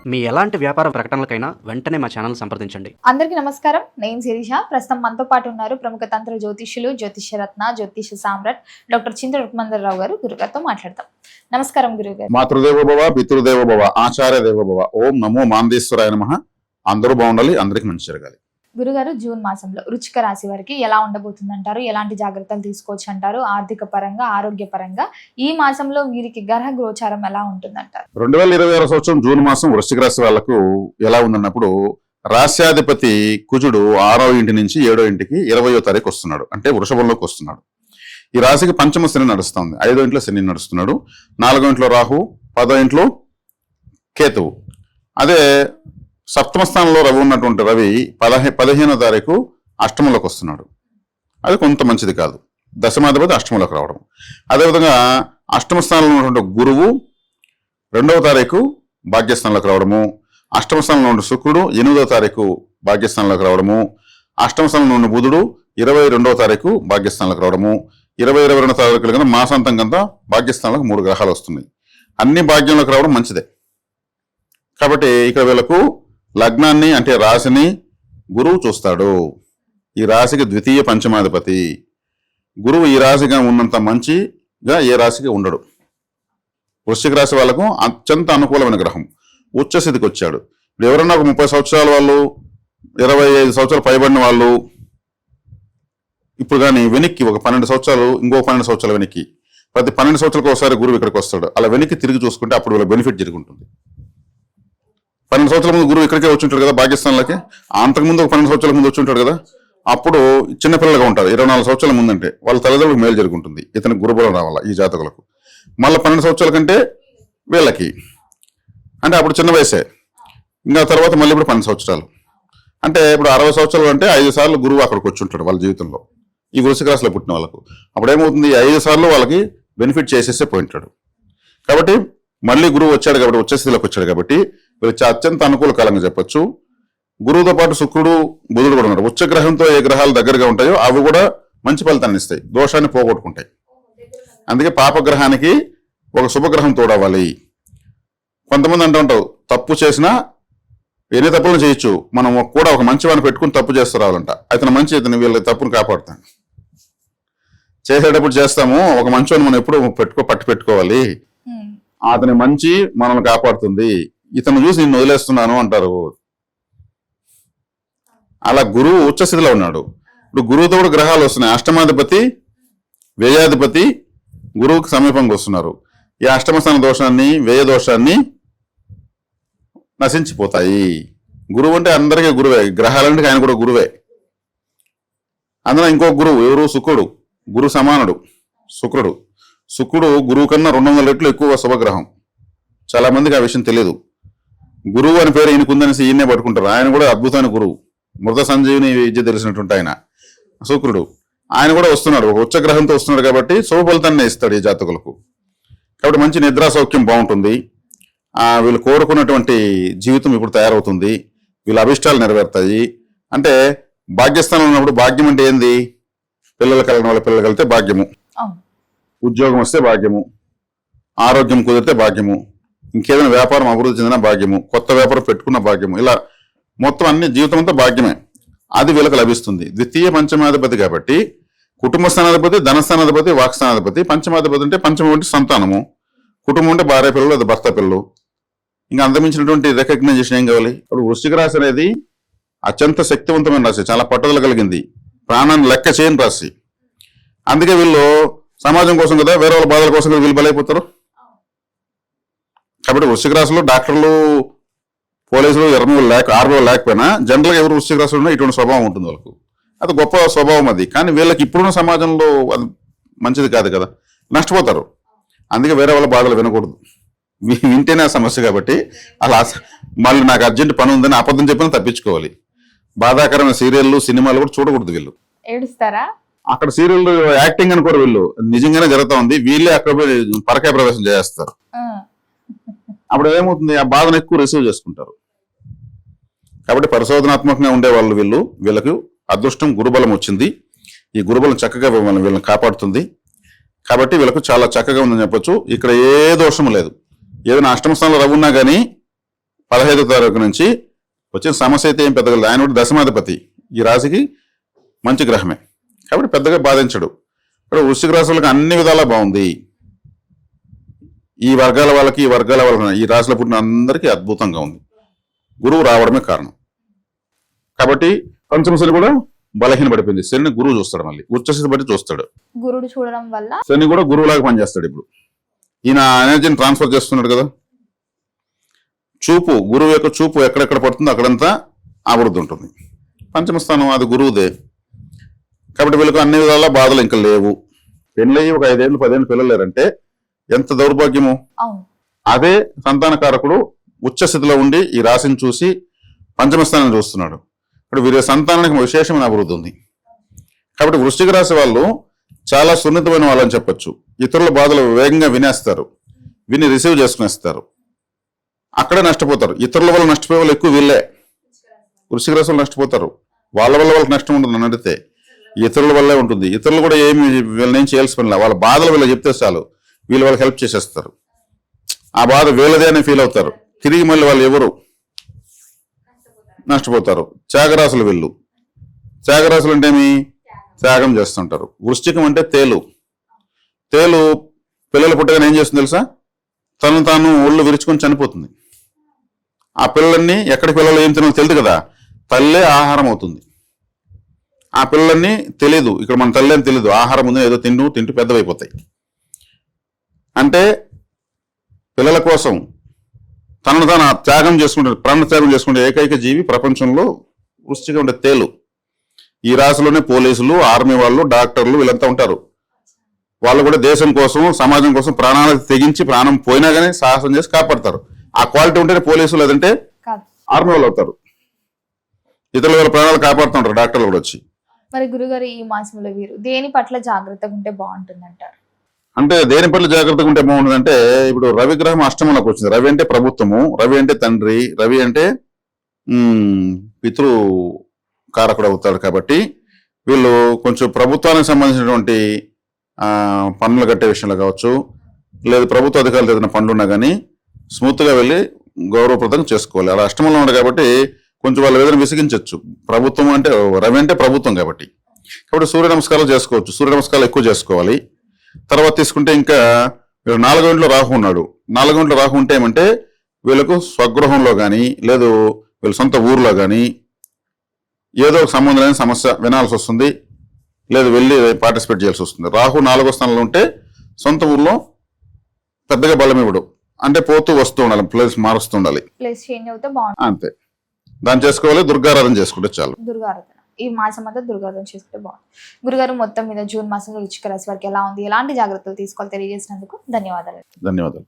మీ ఎలాంటి వ్యాపార ప్రకటనలకైనా వెంటనే మా ఛానల్ సంప్రదించండి. అందరికీ నమస్కారం. నేను శిరీష. ప్రస్తుతం మనతో పాటు ఉన్నారు ప్రముఖ తంత్ర జ్యోతిష్యులు, జ్యోతిష్య రత్న, జ్యోతిష సామ్రాట్ డాక్టర్ చింతల రుక్మందర్ రావు గారు. గురుగారితో మాట్లాడతాం. నమస్కారం గురుగారు. మాతృదేవో భవ, పితృదేవో భవ, ఆచార్య దేవో భవ. ఓం నమో మాందేశ్వరాయ నమః. అందరూ బాగుండాలి, అందరికి మంచి జరగాలి. గురుగారు, జూన్ మాసంలో వృశ్చిక రాశి వారికి ఎలా ఉండబోతుంది అంటారు? ఎలాంటి జాగ్రత్తలు తీసుకోవచ్చు అంటారు? ఆర్థిక పరంగా, ఆరోగ్య పరంగా ఈ మాసంలో వీరికి గ్రహ గోచారం ఎలా ఉంటుందంటారు? 2026 సంవత్సరం జూన్ మాసం వృశ్చిక రాశి వాళ్లకు ఎలా ఉందన్నప్పుడు, రాశ్యాధిపతి కుజుడు 6వ ఇంటి నుంచి 7వ ఇంటికి 20వ తారీఖు వస్తున్నాడు. అంటే వృషభంలోకి వస్తున్నాడు. ఈ రాశికి పంచమ శని నడుస్తుంది. 5వ ఇంట్లో శని నడుస్తున్నాడు. 4వ ఇంట్లో రాహు, 10వ ఇంట్లో కేతువు. అదే సప్తమ స్థానంలో రవి ఉన్నటువంటి రవి 15వ తారీఖు అష్టమంలోకి వస్తున్నాడు. అది కొంత మంచిది కాదు. దశమాధిపతి అష్టమంలోకి రావడం. అదేవిధంగా అష్టమ స్థానంలో ఉన్నటువంటి గురువు 2వ తారీఖు భాగ్యస్థానంలోకి రావడము. అష్టమ స్థానంలో ఉన్న శుక్రుడు 8వ తారీఖు భాగ్యస్థానంలోకి రావడము. అష్టమ స్థానంలో ఉన్న బుధుడు 22వ తారీఖు భాగ్యస్థానంలోకి రావడము. 22 తారీఖుల కింద మాసాంతం కింద భాగ్యస్థానంలోకి 3 గ్రహాలు వస్తున్నాయి. అన్ని భాగ్యంలోకి రావడం మంచిదే. కాబట్టి ఇక్కడ వీళ్ళకు లగ్నాన్ని అంటే రాశిని గురువు చూస్తాడు. ఈ రాశికి ద్వితీయ పంచమాధిపతి గురువు. ఈ రాశిగా ఉన్నంత మంచిగా ఏ రాశికి ఉండడు. వృశ్చిక రాశి వాళ్ళకు అత్యంత అనుకూలమైన గ్రహం. ఉచ్చస్థితికి వచ్చాడు. ఎవరన్నా ఒక 30 సంవత్సరాల వాళ్ళు, 25 సంవత్సరాలు పైబడిన వాళ్ళు ఇప్పుడు కానీ వెనక్కి ఒక 12 సంవత్సరాలు, ఇంకో 12 సంవత్సరాల వెనక్కి, ప్రతి 12 సంవత్సరాలకు ఒకసారి గురువు ఇక్కడికి వస్తాడు. అలా వెనక్కి తిరిగి చూసుకుంటే అప్పుడు వీళ్ళ బెనిఫిట్ జరుగుతుంది. 12 సంవత్సరాల ముందు గురువు ఇక్కడికే వచ్చి ఉంటాడు కదా భాగ్యస్థానంలోకి. అంతకుముందు ఒక 12 సంవత్సరాల ముందు వచ్చి ఉంటాడు కదా. అప్పుడు చిన్నపిల్లలుగా ఉంటారు. 24 సంవత్సరాల ముందంటే వాళ్ళ తల్లిదండ్రులకు మేలు జరుగుతుంది. ఇతనికి గురుబలం రావాల ఈ జాతకులకు. మళ్ళీ 12 సంవత్సరాల కంటే వీళ్ళకి అంటే అప్పుడు చిన్న వయసే. ఇంకా తర్వాత మళ్ళీ ఇప్పుడు 12 సంవత్సరాలు అంటే ఇప్పుడు 60 సంవత్సరాలు అంటే 5 సార్లు గురువు అక్కడికి వచ్చి ఉంటాడు వాళ్ళ జీవితంలో. ఈ వృశ్చిక రాశిలో పుట్టిన వాళ్ళకు అప్పుడు ఏమవుతుంది, 5 సార్లు వాళ్ళకి బెనిఫిట్ చేసేసే పోయింటాడు. కాబట్టి మళ్ళీ గురువు వచ్చాడు కాబట్టి, ఉచ్చస్థితిలోకి వచ్చాడు కాబట్టి వీళ్ళకి అత్యంత అనుకూల కాలంగా చెప్పొచ్చు. గురువుతో పాటు శుక్రుడు, బుధుడు కూడా ఉన్నారు. ఉచ్చ గ్రహంతో ఏ గ్రహాలు దగ్గరగా ఉంటాయో అవి కూడా మంచి ఫలితాన్ని ఇస్తాయి, దోషాన్ని పోగొట్టుకుంటాయి. అందుకే పాపగ్రహానికి ఒక శుభగ్రహం తోడవాలి. కొంతమంది అంటూ ఉంటావు, తప్పు చేసినా ఎన్ని తప్పులను చేయొచ్చు, మనం కూడా ఒక మంచి వాడిని పెట్టుకుని తప్పు చేస్తూ రావాలంట. అతను మంచి, ఇతను వీళ్ళ తప్పును కాపాడుతాను. చేసేటప్పుడు చేస్తాము, ఒక మంచివాడిని మనం ఎప్పుడు పట్టి పెట్టుకోవాలి. అతని మంచి మనల్ని కాపాడుతుంది. ఇతను చూసి నిన్ను వదిలేస్తున్నాను అంటారు. అలా గురువు ఉచ్చస్థితిలో ఉన్నాడు. ఇప్పుడు గురువుతో కూడా గ్రహాలు వస్తున్నాయి. అష్టమాధిపతి, వ్యయాధిపతి గురువుకి సమీపంగా వస్తున్నారు. ఈ అష్టమ స్థాన దోషాన్ని, వ్యయ దోషాన్ని నశించిపోతాయి. గురువు అంటే అందరికీ గురువే, గ్రహాలంటే ఆయన కూడా గురువే. అందులో ఇంకో గురువు ఎవరు? శుక్రుడు. గురు సమానుడు శుక్రుడు. శుక్రుడు గురువు కన్నా 200 రెట్లు ఎక్కువ శుభగ్రహం. చాలా మందికి ఆ విషయం తెలియదు. గురువు అని పేరు ఈయనకుందనేసి ఈయనే పట్టుకుంటారు. ఆయన కూడా అద్భుతమైన గురువు. మృత సంజీవిని విద్య తెలిసినటువంటి ఆయన శుక్రుడు. ఆయన కూడా వస్తున్నాడు, ఒక ఉచ్చగ్రహంతో వస్తున్నాడు కాబట్టి శుభ ఫలితాన్ని ఇస్తాడు ఈ జాతకులకు. కాబట్టి మంచి నిద్రా సౌఖ్యం బాగుంటుంది. వీళ్ళు కోరుకున్నటువంటి జీవితం ఇప్పుడు తయారవుతుంది. వీళ్ళ అభిష్టాలు నెరవేరుతాయి. అంటే భాగ్యస్థానంలో ఉన్నప్పుడు భాగ్యం అంటే ఏంది? పిల్లలు కలగడం వల్ల పిల్లలు కలిగితే భాగ్యము, ఉద్యోగం వస్తే భాగ్యము, ఆరోగ్యం కుదిరితే భాగ్యము, ఇంకేదైనా వ్యాపారం అభివృద్ధి చెందిన భాగ్యము, కొత్త వ్యాపారం పెట్టుకున్న భాగ్యము, ఇలా మొత్తం అన్ని జీవితం అంతా భాగ్యమే. అది వీళ్ళకి లభిస్తుంది. ద్వితీయ పంచమాధిపతి కాబట్టి కుటుంబ స్థానాధిపతి, ధనస్థానాధిపతి, వాక్స్థానాధిపతి. పంచమాధిపతి అంటే పంచమం అంటే సంతానము, కుటుంబం అంటే భార్య పిల్లలు, అది భర్త పిల్లలు. ఇంకా అంతమించినటువంటి రికగ్నైజేషన్ ఏం కావాలి? ఇప్పుడు వృశ్చిక రాశి అనేది అత్యంత శక్తివంతమైన రాశి, చాలా పట్టుదల కలిగింది, ప్రాణాన్ని లెక్క చేయని రాశి. అందుకే వీళ్ళు సమాజం కోసం కదా, వేరే వాళ్ళ బాధల కోసం కదా వీళ్ళు బలైపోతారు. కాబట్టి వృశ్చిక రాశిలో డాక్టర్లు, పోలీసులు, ఆర్మీలు లేకపోయినా జనరల్గా ఎవరు వృశ్చిక రాశిలో ఉన్నా ఇటువంటి స్వభావం ఉంటుంది వాళ్ళకు. అది గొప్ప స్వభావం అది. కానీ వీళ్ళకి ఇప్పుడున్న సమాజంలో అది మంచిది కాదు కదా, నష్టపోతారు. అందుకే వేరే వాళ్ళ బాధలు వినకూడదు, వింటేనే ఆ సమస్య. కాబట్టి అలా మళ్ళీ నాకు అర్జెంట్ పని ఉందని అబద్ధం చెప్పినా తప్పించుకోవాలి. బాధాకరమైన సీరియళ్ళు, సినిమాలు కూడా చూడకూడదు. వీళ్ళు ఏడుస్తారా? అక్కడ సీరియల్ యాక్టింగ్ అనుకోరు, వీళ్ళు నిజంగానే జరుగుతా ఉంది. వీళ్ళే అక్కడ పరకాయ ప్రవేశం చేస్తారు. అప్పుడు ఏమవుతుంది, ఆ బాధను ఎక్కువ రిసీవ్ చేసుకుంటారు. కాబట్టి పరిశోధనాత్మకంగా ఉండేవాళ్ళు వీళ్ళకు అదృష్టం, గురుబలం వచ్చింది. ఈ గురుబలం చక్కగా వీళ్ళని కాపాడుతుంది. కాబట్టి వీళ్ళకు చాలా చక్కగా ఉందని చెప్పొచ్చు. ఇక్కడ ఏ దోషము లేదు. ఏదైనా అష్టమ స్థానంలో రవి ఉన్నా కానీ 15వ తారీఖు నుంచి వచ్చిన సమస్య అయితే ఏం పెద్దగా లేదు. ఆయన కూడా దశమాధిపతి, ఈ రాశికి మంచి గ్రహమే కాబట్టి పెద్దగా బాధించడు. ఇక్కడ వృశ్చిక రాశి వాళ్ళకి అన్ని విధాలా బాగుంది. ఈ వర్గాల వాళ్ళకి ఈ వర్గాల వాళ్ళకి ఈ రాశిలో పుట్టిన అందరికీ అద్భుతంగా ఉంది. గురువు రావడమే కారణం. కాబట్టి పంచమ శని కూడా బలహీన పడిపోయింది. శని గురువు చూస్తాడు, మళ్ళీ ఉచ్చస్థితి బట్టి చూస్తాడు. గురుడు చూడడం వల్ల శని కూడా గురువులాగా పనిచేస్తాడు. ఇప్పుడు ఈయన ఎనర్జీని ట్రాన్స్ఫర్ చేస్తున్నాడు కదా. చూపు, గురువు యొక్క చూపు ఎక్కడెక్కడ పడుతుందో అక్కడంతా అభివృద్ధి ఉంటుంది. పంచమ స్థానం అది గురువుదే కాబట్టి వీళ్ళకి అన్ని విధాల బాధలు ఇంకా లేవు. పెళ్ళయి ఒక 5 ఏళ్ళు 10 ఏళ్ళు పిల్లలు లేరంటే ఎంత దౌర్భాగ్యము. అవును. అదే సంతానకారకుడు ఉచ్చ స్థితిలో ఉండి ఈ రాశిని చూసి పంచమ స్థానాన్ని చూస్తున్నాడు. ఇప్పుడు వీరి సంతానానికి విశేషమైన అభివృద్ధి ఉంది. కాబట్టి వృశ్చిక రాశి వాళ్ళు చాలా సున్నితమైన వాళ్ళని చెప్పొచ్చు. ఇతరుల బాధలు వేగంగా వినేస్తారు, విని రిసీవ్ చేసుకునేస్తారు. అక్కడే నష్టపోతారు. ఇతరుల వల్ల నష్టపోయే వాళ్ళు ఎక్కువ వీళ్ళే. వృశ్చిక రాశి వాళ్ళు నష్టపోతారు. వాళ్ళ వల్ల వాళ్ళకి నష్టం ఉంటుంది అని అడిగితే ఇతరుల వల్లే ఉంటుంది. ఇతరులు కూడా ఏమి వీళ్ళని ఏం చేయాల్సి పనిలే. వాళ్ళ బాధలు వీళ్ళకి చెప్తే చాలు, వీళ్ళు వాళ్ళకి హెల్ప్ చేసేస్తారు. ఆ బాధ వీళ్ళదే అని ఫీల్ అవుతారు. తిరిగి మళ్ళీ వాళ్ళు ఎవరు నష్టపోతారు. త్యాగరాశులు వీళ్ళు. త్యాగరాశులు అంటే ఏమి? త్యాగం చేస్తుంటారు. వృశ్చికం అంటే తేలు. తేలు పిల్లలు పుట్టగానే ఏం చేస్తుంది తెలుసా? తను తాను ఒళ్ళు విరుచుకొని చనిపోతుంది. ఆ పిల్లలన్నీ ఎక్కడి పిల్లలు ఏం తినాలో తెలియదు కదా, తల్లే ఆహారం అవుతుంది. ఆ పిల్లలన్నీ తెలియదు, ఇక్కడ మన తల్లి అని తెలియదు, ఆహారం ఉంది ఏదో తింటూ పెద్దవైపోతాయి. అంటే పిల్లల కోసం తనను తాను త్యాగం చేసుకుంటే, ప్రాణ త్యాగం చేసుకుంటే ఏకైక జీవి ప్రపంచంలో వృశ్చికం ఉండే తేలు. ఈ రాశిలోనే పోలీసులు, ఆర్మీ వాళ్ళు, డాక్టర్లు వీళ్ళంతా ఉంటారు. వాళ్ళు కూడా దేశం కోసం, సమాజం కోసం ప్రాణాలకు తెగించి ప్రాణం పోయినా కానీ సాహసం చేసి కాపాడతారు. ఆ క్వాలిటీ ఉంటేనే పోలీసులు లేదంటే కాదు. ఆర్మీ వాళ్ళు అవుతారు. ఇతరుల వాళ్ళ ప్రాణాలు కాపాడుతుంటారు డాక్టర్లు కూడా వచ్చి. మరి గురుగారు ఈ మాసంలో వీరు దేని పట్ల జాగ్రత్తగా ఉంటే బాగుంటుంది అంటారు? అంటే దేని పట్ల జాగ్రత్తగా ఉంటే బాగుంటుందంటే, ఇప్పుడు రవి గ్రహం అష్టమంలోకి వచ్చింది. రవి అంటే ప్రభుత్వము, రవి అంటే తండ్రి, రవి అంటే పితృ కారకుడు అవుతాడు. కాబట్టి వీళ్ళు కొంచెం ప్రభుత్వానికి సంబంధించినటువంటి పన్నులు కట్టే విషయంలో కావచ్చు, లేదు ప్రభుత్వ అధికారులు ఏదైనా పనులు ఉన్నా కానీ స్మూత్గా వెళ్ళి గౌరవప్రదంగా చేసుకోవాలి. అలా అష్టమంలో ఉంది కాబట్టి కొంచెం వాళ్ళు ఏదైనా విసిగించవచ్చు. ప్రభుత్వం అంటే రవి అంటే ప్రభుత్వం కాబట్టి సూర్య నమస్కారాలు చేసుకోవచ్చు. సూర్య నమస్కారాలు ఎక్కువ చేసుకోవాలి. తర్వాత తీసుకుంటే ఇంకా 4వ ఇంట్లో రాహు ఉన్నాడు. 4వ ఇంట్లో రాహు ఉంటే ఏమంటే వీళ్ళకు స్వగృహంలో కానీ లేదు వీళ్ళ సొంత ఊర్లో కానీ ఏదో ఒక సంబంధం లేని సమస్య వినాల్సి వస్తుంది, లేదు వెళ్ళి పార్టిసిపేట్ చేయాల్సి వస్తుంది. రాహు 4వ స్థానంలో ఉంటే సొంత ఊర్లో పెద్దగా బలం ఇవ్వడు, అంటే పోతూ వస్తూ ఉండాలి, ప్లేస్ మారుస్తూ ఉండాలి, ప్లేస్ చేంజ్ అవుతే బాగుంటుంది. అంతే. దాన్ని చేసుకోవాలి. దుర్గారాధన చేసుకుంటే చాలు. దుర్గారాధన ఈ మాసం అంతా దుర్గారాధన చేసుకుంటే బాగుంది. గురుగారు మొత్తం మీద జూన్ మాసంలో వృశ్చిక రాశి వారికి ఎలా ఉంది, ఎలాంటి జాగ్రత్తలు తీసుకోవాలి తెలియజేసినందుకు ధన్యవాదాలు. ధన్యవాదాలు.